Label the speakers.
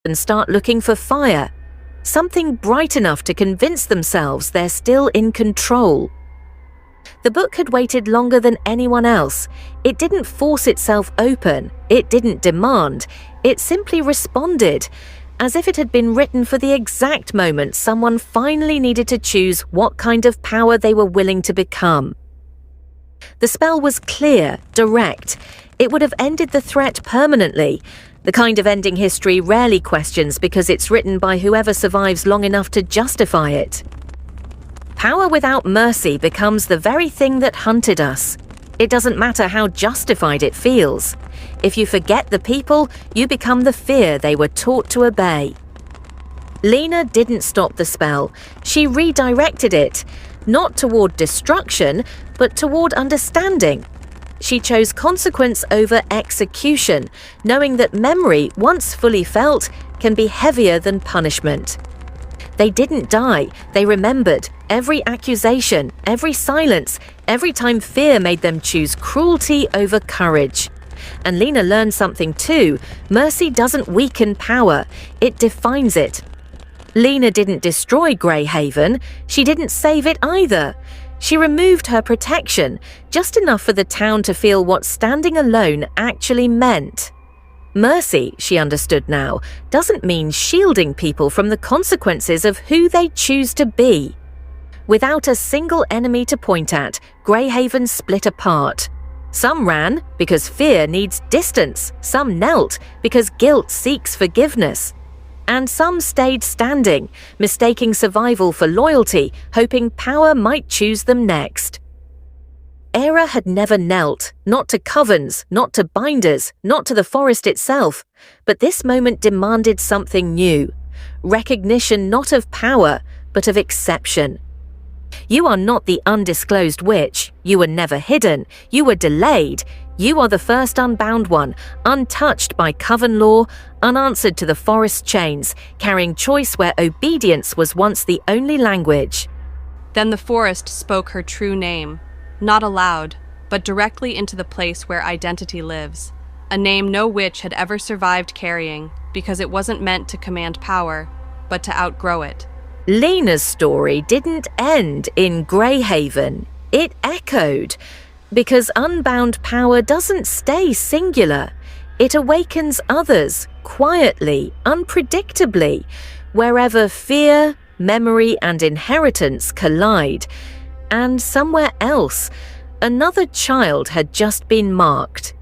Speaker 1: and start looking for fire, something bright enough to convince themselves they're still in control. The book had waited longer than anyone else. It didn't force itself open. It didn't demand. It simply responded, as if it had been written for the exact moment someone finally needed to choose what kind of power they were willing to become. The spell was clear, direct. It would have ended the threat permanently, the kind of ending history rarely questions because it's written by whoever survives long enough to justify it. Power without mercy becomes the very thing that hunted us. It doesn't matter how justified it feels. If you forget the people, you become the fear they were taught to obey. Lena didn't stop the spell. She redirected it, not toward destruction, but toward understanding. She chose consequence over execution, knowing that memory, once fully felt, can be heavier than punishment. They didn't die, they remembered every accusation, every silence, every time fear made them choose cruelty over courage. And Lena learned something too. Mercy doesn't weaken power, it defines it. Lena didn't destroy Greyhaven, she didn't save it either. She removed her protection, just enough for the town to feel what standing alone actually meant. Mercy, she understood now, doesn't mean shielding people from the consequences of who they choose to be. Without a single enemy to point at, Greyhaven split apart. Some ran because fear needs distance, some knelt because guilt seeks forgiveness. And some stayed standing, mistaking survival for loyalty, hoping power might choose them next. Era had never knelt, not to covens, not to binders, not to the forest itself, but this moment demanded something new. Recognition not of power, but of exception. You are not the undisclosed witch, you were never hidden, you were delayed, you are the first unbound one, untouched by coven law, unanswered to the forest chains, carrying choice where obedience was once the only language.
Speaker 2: Then the forest spoke her true name, not aloud, but directly into the place where identity lives, a name no witch had ever survived carrying, because it wasn't meant to command power, but to outgrow it.
Speaker 1: Lena's story didn't end in Greyhaven, it echoed. Because unbound power doesn't stay singular. It awakens others, quietly, unpredictably, wherever fear, memory, and inheritance collide. And somewhere else, another child had just been marked.